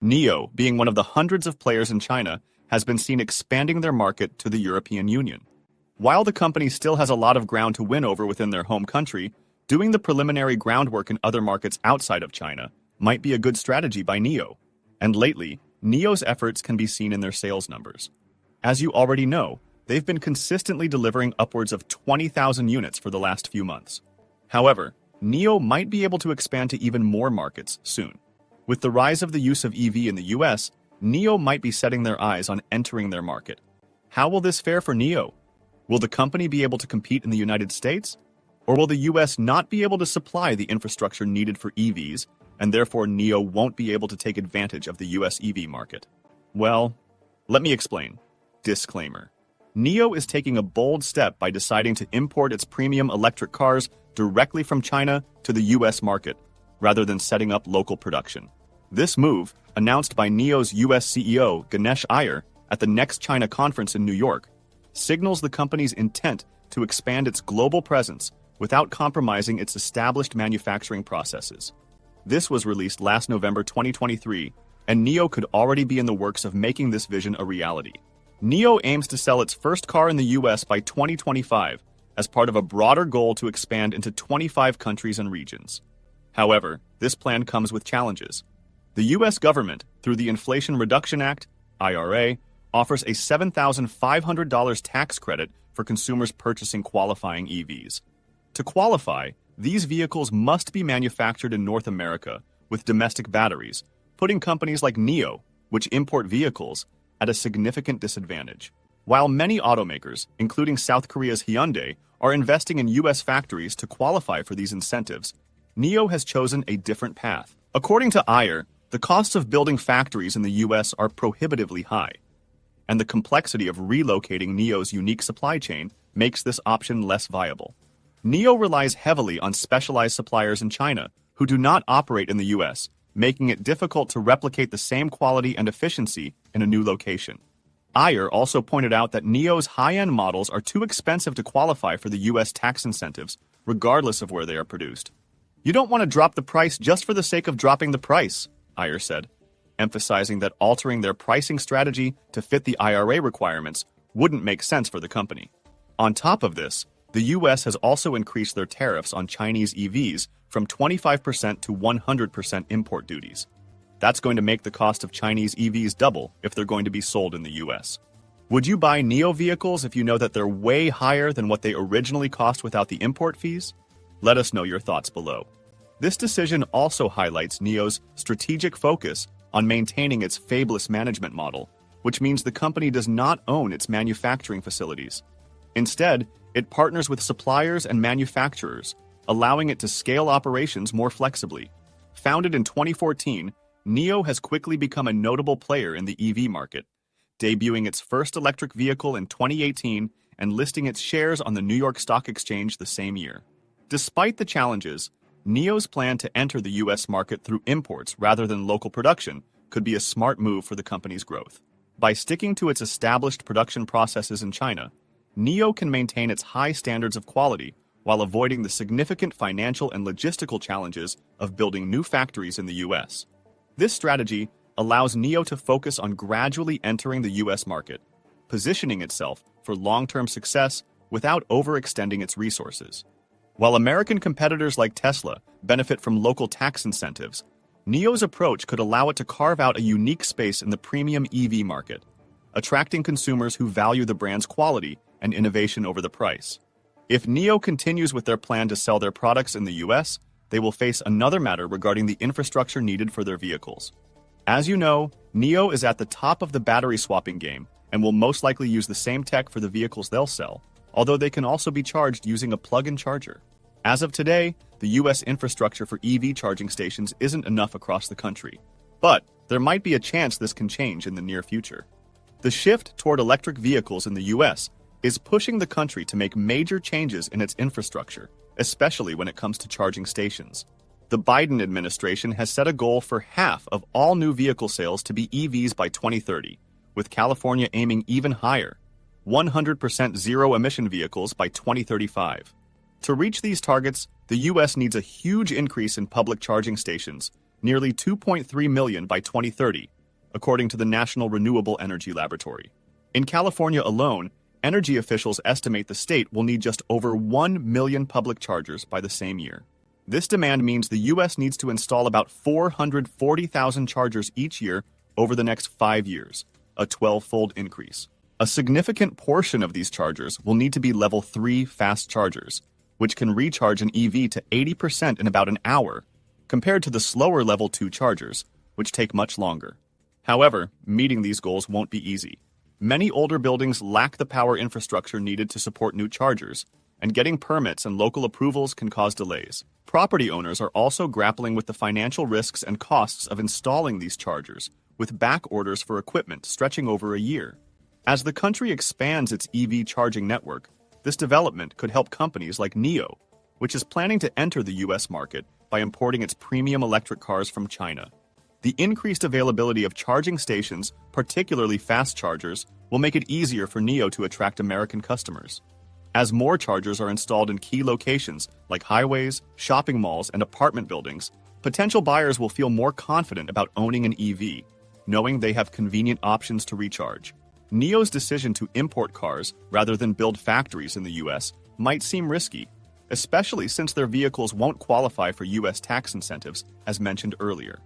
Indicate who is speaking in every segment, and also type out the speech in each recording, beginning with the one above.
Speaker 1: NIO, being one of the hundreds of players in China, has been seen expanding their market to the European Union. While the company still has a lot of ground to win over within their home country, doing the preliminary groundwork in other markets outside of China might be a good strategy by NIO. And lately, NIO's efforts can be seen in their sales numbers. As you already know, they've been consistently delivering upwards of 20,000 units for the last few months. However, NIO might be able to expand to even more markets soon. With the rise of the use of EV in the US, NIO might be setting their eyes on entering their market. How will this fare for NIO? Will the company be able to compete in the United States? Or will the US not be able to supply the infrastructure needed for EVs, and therefore NIO won't be able to take advantage of the US EV market? Well, let me explain. Disclaimer. NIO is taking a bold step by deciding to import its premium electric cars directly from China to the US market, rather than setting up local production. This move, announced by NIO's US CEO Ganesh Iyer at the Next China conference in New York, signals the company's intent to expand its global presence without compromising its established manufacturing processes. This was released last November 2023, and NIO could already be in the works of making this vision a reality. NIO aims to sell its first car in the US by 2025 as part of a broader goal to expand into 25 countries and regions. However, this plan comes with challenges. The US government, through the Inflation Reduction Act, IRA, offers a $7,500 tax credit for consumers purchasing qualifying EVs. To qualify, these vehicles must be manufactured in North America with domestic batteries, putting companies like NIO, which import vehicles, at a significant disadvantage. While many automakers, including South Korea's Hyundai, are investing in US factories to qualify for these incentives, NIO has chosen a different path. According to Iyer, the costs of building factories in the US are prohibitively high, and the complexity of relocating NIO's unique supply chain makes this option less viable. NIO relies heavily on specialized suppliers in China who do not operate in the US, making it difficult to replicate the same quality and efficiency in a new location. Iyer also pointed out that NIO's high-end models are too expensive to qualify for the US tax incentives, regardless of where they are produced. "You don't want to drop the price just for the sake of dropping the price," Iyer said, emphasizing that altering their pricing strategy to fit the IRA requirements wouldn't make sense for the company. On top of this, the US has also increased their tariffs on Chinese EVs from 25% to 100% import duties. That's going to make the cost of Chinese EVs double if they're going to be sold in the US. Would you buy NIO vehicles if you know that they're way higher than what they originally cost without the import fees? Let us know your thoughts below. This decision also highlights NIO's strategic focus on maintaining its fabless management model, which means the company does not own its manufacturing facilities. Instead, it partners with suppliers and manufacturers, allowing it to scale operations more flexibly. Founded in 2014, NIO has quickly become a notable player in the EV market, debuting its first electric vehicle in 2018 and listing its shares on the New York Stock Exchange the same year. Despite the challenges, NIO's plan to enter the US market through imports rather than local production could be a smart move for the company's growth. By sticking to its established production processes in China, NIO can maintain its high standards of quality while avoiding the significant financial and logistical challenges of building new factories in the US. This strategy allows NIO to focus on gradually entering the US market, positioning itself for long-term success without overextending its resources. While American competitors like Tesla benefit from local tax incentives, NIO's approach could allow it to carve out a unique space in the premium EV market, attracting consumers who value the brand's quality and innovation over the price. If NIO continues with their plan to sell their products in the US, they will face another matter regarding the infrastructure needed for their vehicles. As you know, NIO is at the top of the battery swapping game and will most likely use the same tech for the vehicles they'll sell, although they can also be charged using a plug-in charger. As of today, the US infrastructure for EV charging stations isn't enough across the country, but there might be a chance this can change in the near future. The shift toward electric vehicles in the US is pushing the country to make major changes in its infrastructure, especially when it comes to charging stations. The Biden administration has set a goal for half of all new vehicle sales to be EVs by 2030, with California aiming even higher, 100% zero-emission vehicles by 2035. To reach these targets, the US needs a huge increase in public charging stations, nearly 2.3 million by 2030, according to the National Renewable Energy Laboratory. In California alone, energy officials estimate the state will need just over 1 million public chargers by the same year. This demand means the U.S. needs to install about 440,000 chargers each year over the next 5 years, a 12-fold increase. A significant portion of these chargers will need to be level 3 fast chargers, which can recharge an EV to 80% in about an hour, compared to the slower level 2 chargers, which take much longer. However, meeting these goals won't be easy. Many older buildings lack the power infrastructure needed to support new chargers, and getting permits and local approvals can cause delays. Property owners are also grappling with the financial risks and costs of installing these chargers, with back orders for equipment stretching over a year. As the country expands its EV charging network, this development could help companies like NIO, which is planning to enter the U.S. market by importing its premium electric cars from China. The increased availability of charging stations, particularly fast chargers, will make it easier for NIO to attract American customers. As more chargers are installed in key locations like highways, shopping malls, and apartment buildings, potential buyers will feel more confident about owning an EV, knowing they have convenient options to recharge. NIO's decision to import cars rather than build factories in the U.S. might seem risky, especially since their vehicles won't qualify for U.S. tax incentives, as mentioned earlier.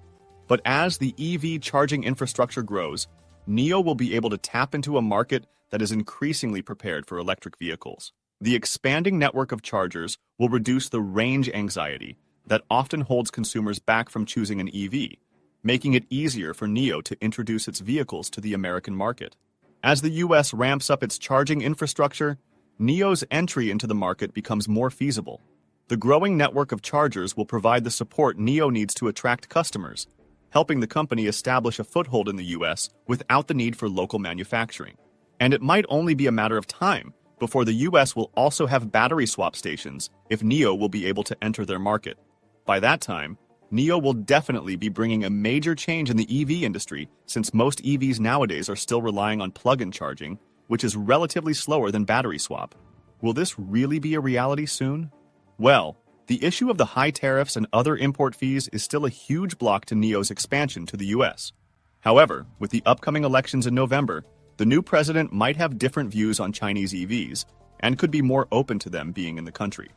Speaker 1: But as the EV charging infrastructure grows, NIO will be able to tap into a market that is increasingly prepared for electric vehicles. The expanding network of chargers will reduce the range anxiety that often holds consumers back from choosing an EV, making it easier for NIO to introduce its vehicles to the American market. As the U.S. ramps up its charging infrastructure, NIO's entry into the market becomes more feasible. The growing network of chargers will provide the support NIO needs to attract customers, helping the company establish a foothold in the U.S. without the need for local manufacturing. And it might only be a matter of time before the U.S. will also have battery swap stations if NIO will be able to enter their market. By that time, NIO will definitely be bringing a major change in the EV industry, since most EVs nowadays are still relying on plug-in charging, which is relatively slower than battery swap. Will this really be a reality soon? Well, the issue of the high tariffs and other import fees is still a huge block to NIO's expansion to the U.S. However, with the upcoming elections in November, the new president might have different views on Chinese EVs and could be more open to them being in the country.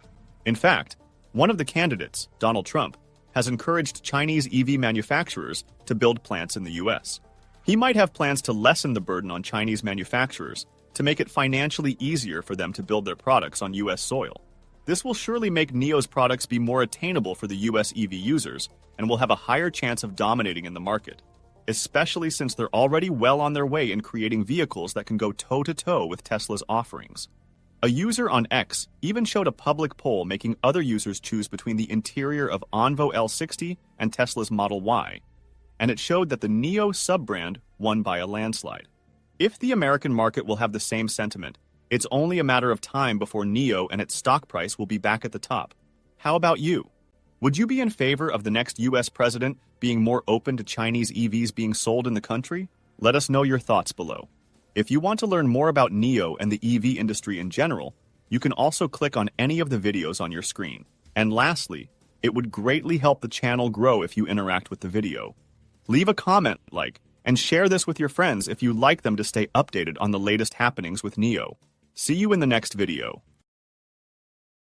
Speaker 1: In fact, one of the candidates, Donald Trump, has encouraged Chinese EV manufacturers to build plants in the U.S. He might have plans to lessen the burden on Chinese manufacturers to make it financially easier for them to build their products on U.S. soil. This will surely make NIO's products be more attainable for the U.S. EV users and will have a higher chance of dominating in the market, especially since they're already well on their way in creating vehicles that can go toe-to-toe with Tesla's offerings. A user on X even showed a public poll making other users choose between the interior of Onvo L60 and Tesla's Model Y, and it showed that the NIO sub-brand won by a landslide. If the American market will have the same sentiment, it's only a matter of time before NIO and its stock price will be back at the top. How about you? Would you be in favor of the next U.S. president being more open to Chinese EVs being sold in the country? Let us know your thoughts below. If you want to learn more about NIO and the EV industry in general, you can also click on any of the videos on your screen. And lastly, it would greatly help the channel grow if you interact with the video. Leave a comment, and share this with your friends if you like them to stay updated on the latest happenings with NIO. See you in the next video.